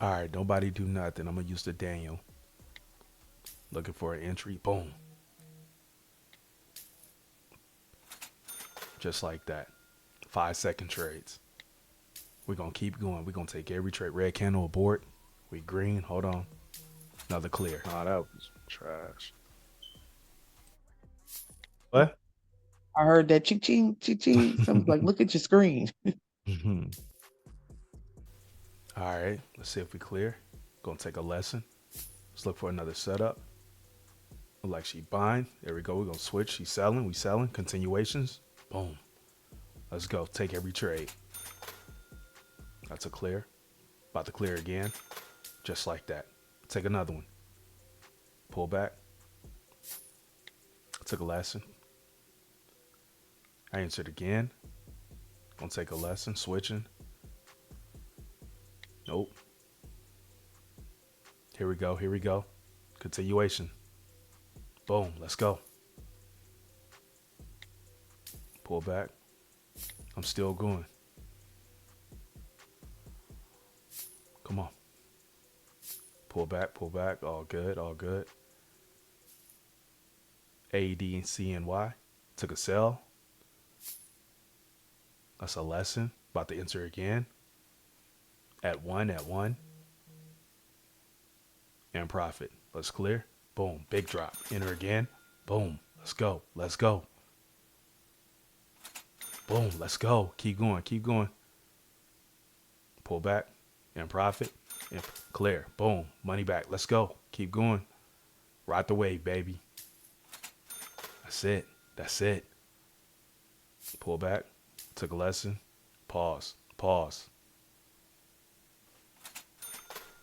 All right, nobody do nothing. I'm gonna use the Daniel. Looking for an entry. Boom. Just like that. 5 second trades. We're gonna keep going. We're gonna take every trade. Red candle abort. We green. Hold on. Another clear. Nah, that was trash. What? I heard that ching ching ching ching. Someone's like, look at your screen. Mhm. All right. Let's see if we clear. Gonna take a lesson. Let's look for another setup. Look like she buying. There we go. We're gonna switch. She's selling. We selling. Continuations. Boom. Let's go. Take every trade. That's a clear. About to clear again. Just like that. Take another one. Pull back. Took a lesson. I answered again. Gonna take a lesson. Switching. Nope. Here we go. Here we go. Continuation. Boom. Let's go. Pull back. I'm still going. Come on. Pull back. Pull back. All good. All good. A, D, and C, and Y. Took a sell. That's a lesson. About to enter again. At one. At one. And profit. Let's clear. Boom. Big drop. Enter again. Boom. Let's go. Let's go. Boom. Let's go. Keep going. Keep going. Pull back. And profit. And clear. Boom. Money back. Let's go. Keep going. Ride the wave, baby. That's it. That's it. Pull back. Took a lesson. Pause. Pause.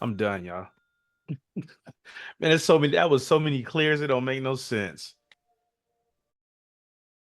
I'm done, y'all. Man, it's so many. That was so many clears. It don't make no sense.